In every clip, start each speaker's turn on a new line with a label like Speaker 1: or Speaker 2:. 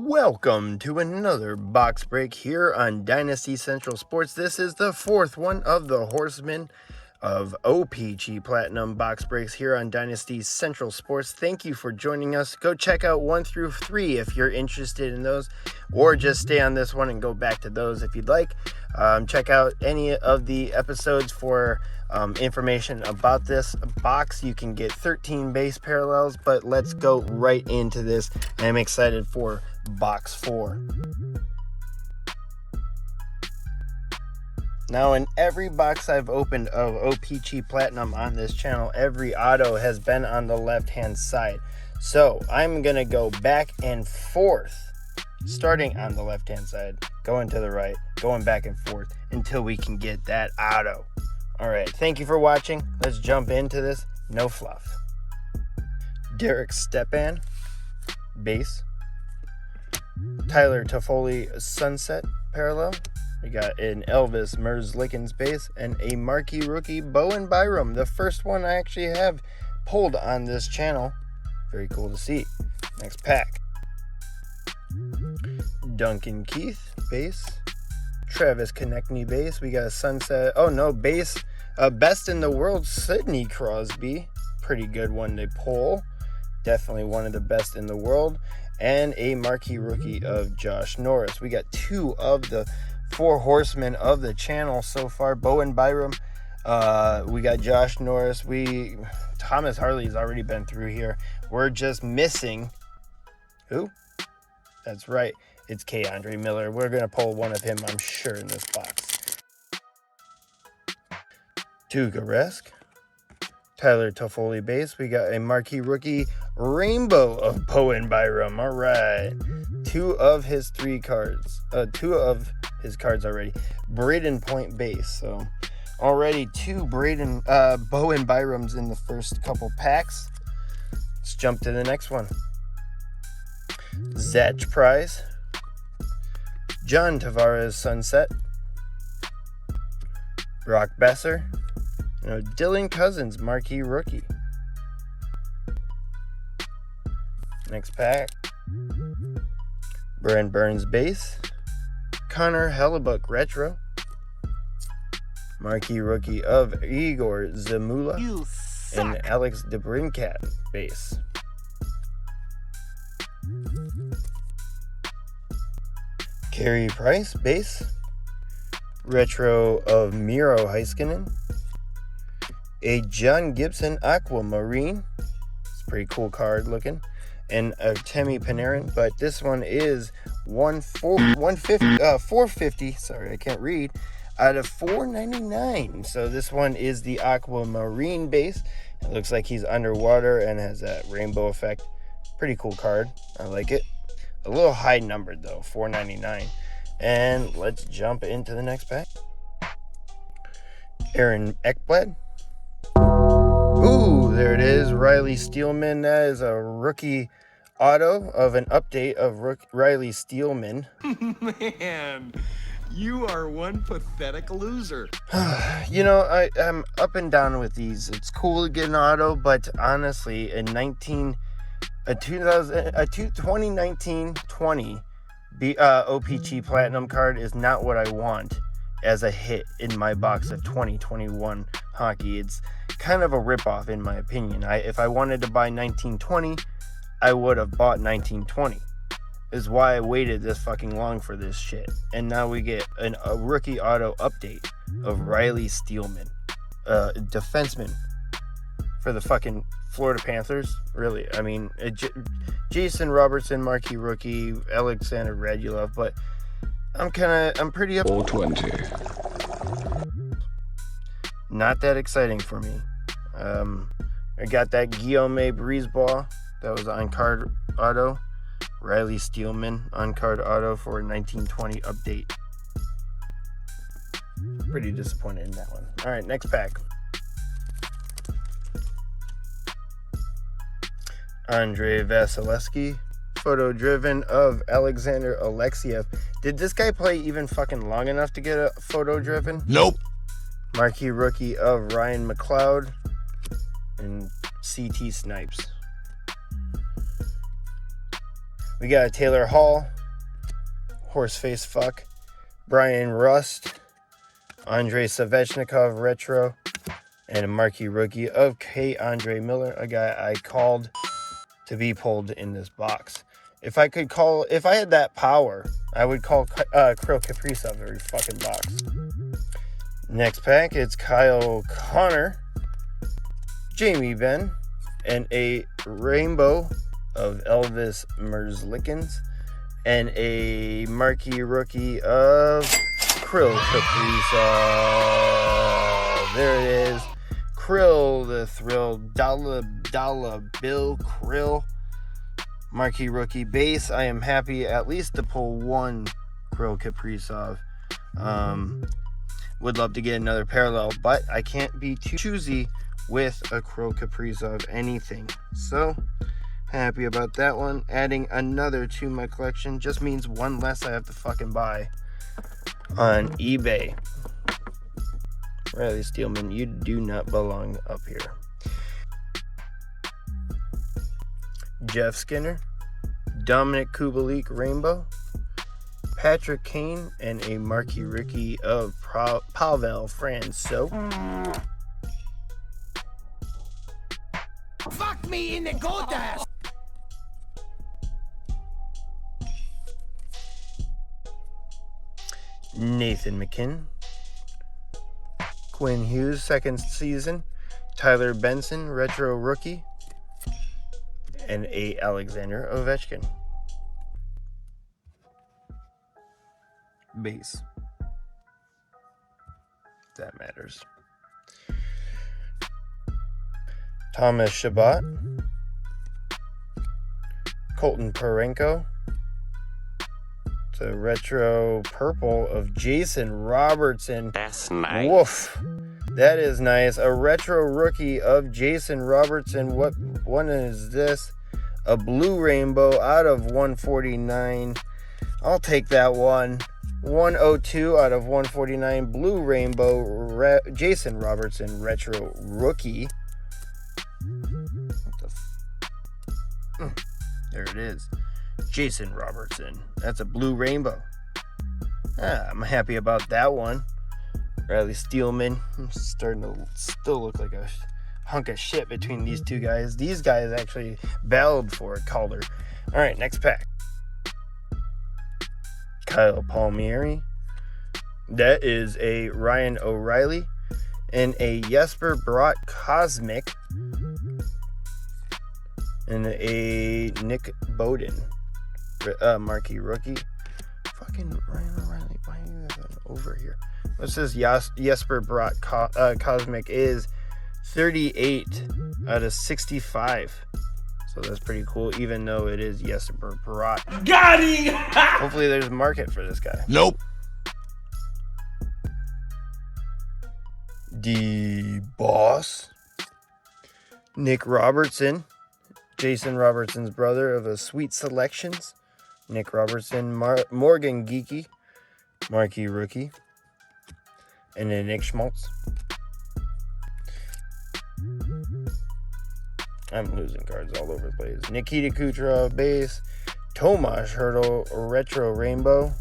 Speaker 1: Welcome to another box break here on DynastyCentral Sports. This is the fourth one of the Horsemen of OPC Platinum box breaks here on DynastyCentral Sports. Thank you for joining us. Go check out 1 through 3 if you're interested in those, or just stay on this one and go back to those if you'd like. Check out any of the episodes for information about this box. You can get 13 base parallels, but let's go right into this. I am excited for box 4. Now, in every box I've opened of OPC Platinum on this channel, every auto has been on the left-hand side. So I'm going to go back and forth, starting on the left-hand side, going to the right, going back and forth until we can get that auto. All right, thank you for watching. Let's jump into this. No fluff. Derek Stepan, base. Tyler Toffoli, Sunset parallel. We got an Elvis Merzlikins base and a marquee rookie Bowen Byram, the first one I actually have pulled on this channel. Very cool to see. Next pack. Duncan Keith base. Travis Konechny base. We got a Sunset. Oh no, base. Best in the world, Sidney Crosby. Pretty good one to pull. Definitely one of the best in the world. And a marquee rookie of Josh Norris. We got 2 of the 4 horsemen of the channel so far. Bowen Byram. We got Josh Norris. Thomas Harley's already been through here. We're just missing. Who? That's right. It's K. Miller. We're going to pull one of him, I'm sure, in this box. Tuukka Rask. Tyler Toffoli base. We got a marquee rookie rainbow of Bowen Byram. All right. 2 of his 3 cards. 2 of his cards already. Braden Point base. So already 2 Bowen Byrams in the first couple packs. Let's jump to the next one. Zach Price. John Tavares Sunset. Brock Besser. Dylan Cousins, marquee rookie. Next pack. Brent Burns base. Connor Hellebuck retro. Marquee rookie of Igor Zamula. And Alex DeBrincat base. Carey Price base. Retro of Miro Heiskanen. A John Gibson Aquamarine. It's a pretty cool card looking. And Artemi Panarin, but this one is 450. Sorry, I can't read. Out of 499. So this one is the Aquamarine base. It looks like he's underwater and has that rainbow effect. Pretty cool card. I like it. A little high numbered though, 499. And let's jump into the next pack. Aaron Ekblad. Ooh, there it is. Riley Steelman. That is a rookie auto of an update of Riley Steelman.
Speaker 2: Man, you are one pathetic loser.
Speaker 1: I'm up and down with these. It's cool to get an auto, but honestly, a 2019-20 OPC Platinum card is not what I want as a hit in my box of 2021 hockey. It's kind of a ripoff in my opinion. If I wanted to buy 1920, I would have bought 1920. Is why I waited this fucking long for this shit. And now we get a rookie auto update of Riley Steelman, defenseman for the fucking Florida Panthers. Really, I mean, Jason Robertson, marquee rookie, Alexander Radulov, but I'm pretty up.
Speaker 3: 420.
Speaker 1: Not that exciting for me. I got that Guillaume Brisebois. That was on card auto. Riley Steelman on card auto for a 1920 update. Pretty disappointed in that one. All right, next pack. Andrei Vasilevskiy. Photo driven of Alexander Alexiev. Did this guy play even fucking long enough to get a photo driven?
Speaker 3: Nope.
Speaker 1: Marquee rookie of Ryan McLeod and CT Snipes. We got a Taylor Hall horseface fuck, Brian Rust, Andrei Svechnikov retro, and a marquee rookie of K. Andre Miller, a guy I called to be pulled in this box. If I had that power, I would call Kirill Kaprizov every fucking box. Next pack, it's Kyle Connor, Jamie Benn, and a rainbow of Elvis Merzlikins, and a marquee rookie of Kirill Kaprizov. There it is. Krill the Thrill, Dollar Bill Krill, marquee rookie base. I am happy at least to pull one Kirill Kaprizov. Would love to get another parallel, but I can't be too choosy with a Kirill Kaprizov anything. So, happy about that one. Adding another to my collection just means one less I have to fucking buy on eBay. Riley Steelman, you do not belong up here. Jeff Skinner, Dominic Kubalik rainbow, Patrick Kane, and a marquee rookie of Pavel Francouz.
Speaker 3: Fuck me in the goat ass.
Speaker 1: Nathan McKinnon, Quinn Hughes, second season, Tyler Benson, retro rookie, and a Alexander Ovechkin. Base. That matters. Thomas Chabot, Colton Parenko. It's a retro purple of Jason Robertson.
Speaker 4: That's nice.
Speaker 1: Woof. That is nice. A retro rookie of Jason Robertson. What one is this? A blue rainbow out of 149. I'll take that one. 102 out of 149. Blue rainbow. Jason Robertson retro rookie. There it is. Jason Robertson. That's a blue rainbow. I'm happy about that one. Riley Steelman. I'm starting to still look like a hunk of shit between these two guys. These guys actually battled for Calder. All right, next pack. Kyle Palmieri. That is a Ryan O'Reilly and a Jesper Bratt Cosmic and a Nick Bowden marquee rookie. Fucking Ryan O'Reilly. Why are you having over here? What's this? Jesper Bratt Cosmic is 38 out of 65. So that's pretty cool, even though it is Jesper Bratt.
Speaker 3: Got him!
Speaker 1: Hopefully there's a market for this guy.
Speaker 4: Nope.
Speaker 1: The Boss. Nick Robertson. Jason Robertson's brother of a Sweet Selections. Nick Robertson. Morgan Geeky. Marquee rookie. And then Nick Schmaltz. I'm losing cards all over the place. Nikita Kucherov base. Tomas Hertl retro rainbow.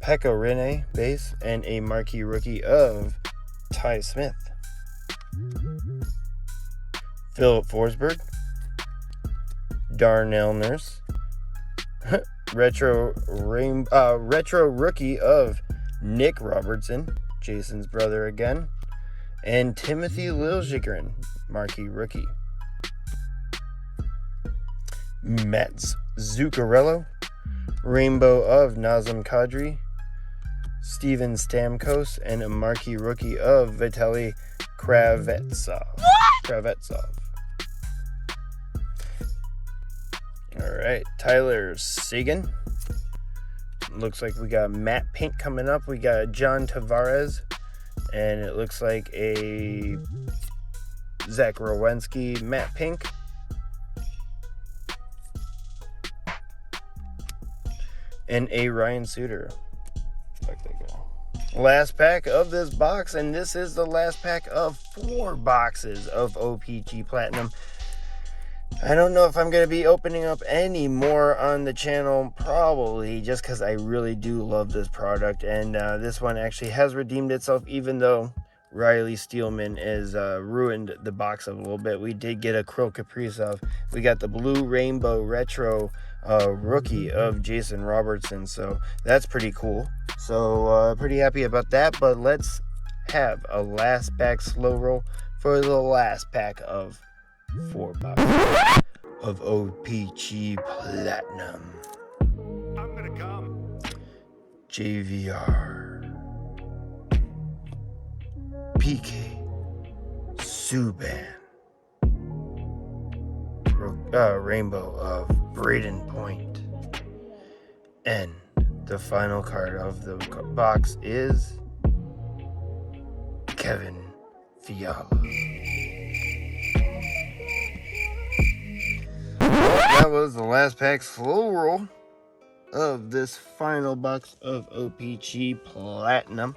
Speaker 1: Pekka Rinne base. And a marquee rookie of Ty Smith. Philip Forsberg. Darnell Nurse. retro rookie of Nick Robertson, Jason's brother again, and Timothy Liljegren, marquee rookie. Mets Zuccarello, rainbow of Nazem Kadri, Steven Stamkos, and a marquee rookie of Vitaly Kravetsov. All right, Tyler Seguin. Looks like we got Matt Pink coming up. We got John Tavares, and it looks like a Zach Rowensky Matt Pink. And a Ryan Suter. Fuck that guy. Last pack of this box, and this is the last pack of 4 boxes of OPC Platinum. I don't know if I'm going to be opening up any more on the channel, probably, just because I really do love this product. And this one actually has redeemed itself, even though Riley Steelman has ruined the box a little bit. We did get a Krill Kaprizov. We got the Blue Rainbow Retro rookie of Jason Robertson, so that's pretty cool. So pretty happy about that, but let's have a last pack slow roll for the last pack of 4 boxes of OPC Platinum.
Speaker 2: I'm gonna come.
Speaker 1: JVR, PK, Subban, Rainbow of Braden Point, and the final card of the box is Kevin Fiala. That was the last pack slow roll of this final box of OPC Platinum.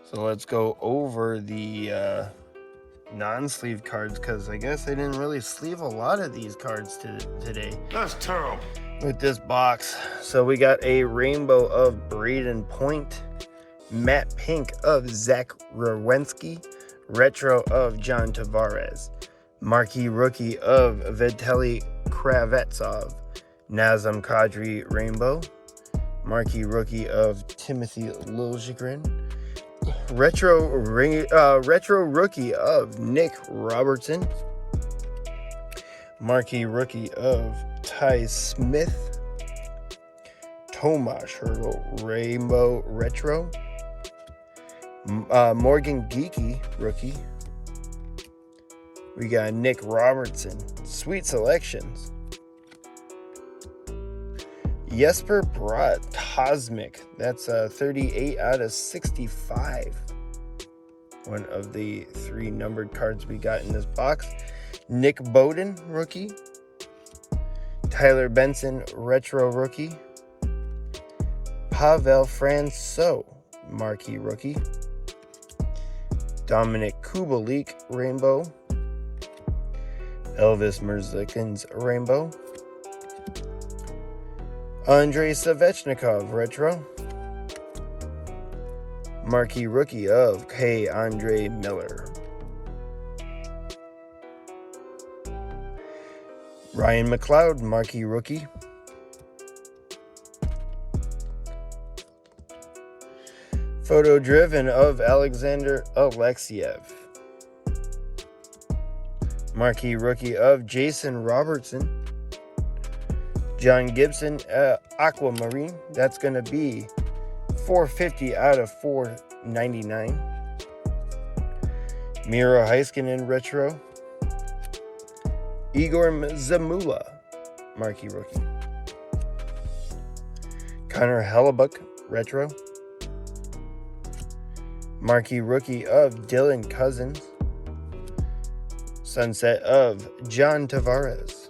Speaker 1: So let's go over the non-sleeve cards, because I guess I didn't really sleeve a lot of these cards today.
Speaker 2: That's terrible.
Speaker 1: With this box. So we got a Rainbow of Braden Point, Matte Pink of Zach Werenski, Retro of John Tavares, Marquee Rookie of Vitaly Kravtsov, Nazem Kadri Rainbow, Marquee Rookie of Timothy Liljegren, Retro Rookie of Nick Robertson, Marquee Rookie of Ty Smith, Tomas Hertl Rainbow Retro, Morgan Geeky Rookie. We got Nick Robertson, Sweet Selections. Jesper Bratt, Cosmic. That's 38 out of 65. One of the 3 numbered cards we got in this box. Nick Bowden, rookie. Tyler Benson, retro rookie. Pavel Francouz, marquee rookie. Dominic Kubalik, rainbow. Elvis Merzlikins, rainbow. Andrei Svechnikov, retro. Marquee rookie of K. Andre Miller. Ryan McLeod, marquee rookie. Photo driven of Alexander Alexiev. Marquee rookie of Jason Robertson. John Gibson, Aquamarine. That's going to be 450 out of 499. Miro Heiskanen, retro. Igor Zamula, marquee rookie. Connor Hellebuck, retro. Marquee rookie of Dylan Cousins. Sunset of John Tavares.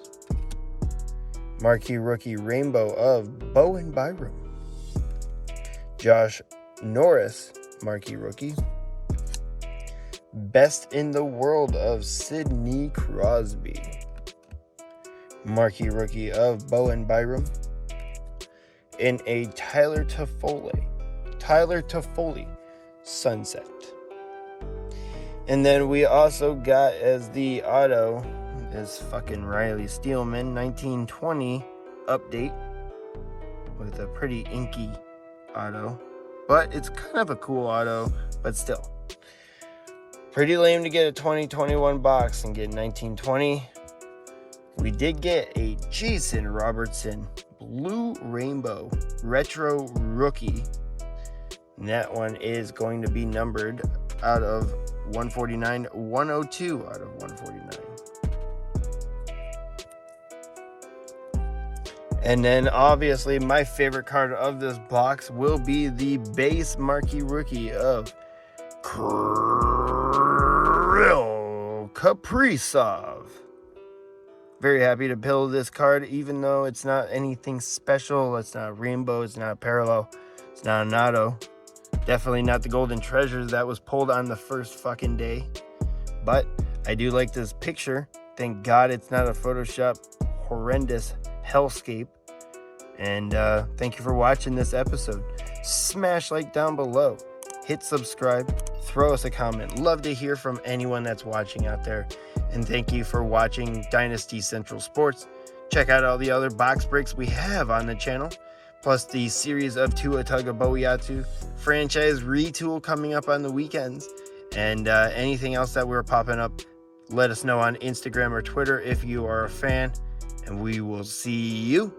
Speaker 1: Marquee rookie rainbow of Bowen Byram. Josh Norris, marquee rookie. Best in the world of Sidney Crosby. Marquee rookie of Bowen Byram. In a Tyler Toffoli Sunset. And then we also got as the auto is fucking Riley Steelman 1920 update with a pretty inky auto, but it's kind of a cool auto, but still pretty lame to get a 2021 box and get 1920. We did get a Jason Robertson Blue Rainbow Retro Rookie, and that one is going to be numbered out of 149, 102 out of 149. And then obviously my favorite card of this box will be the base marquee rookie of Krill Kaprizov. Very happy to pull this card, even though it's not anything special. It's not a rainbow, it's not a parallel, it's not an auto. Definitely not the golden treasures that was pulled on the first fucking day. But I do like this picture Thank God it's not a Photoshop horrendous hellscape. And thank you for watching this episode. Smash like down below. Hit subscribe. Throw us a comment. Love to hear from anyone that's watching out there. And thank you for watching Dynasty Central Sports. Check out all the other box breaks we have on the channel. Plus the series of Tua Tagovailoa franchise retool coming up on the weekends. And anything else that we're popping up, let us know on Instagram or Twitter if you are a fan. And we will see you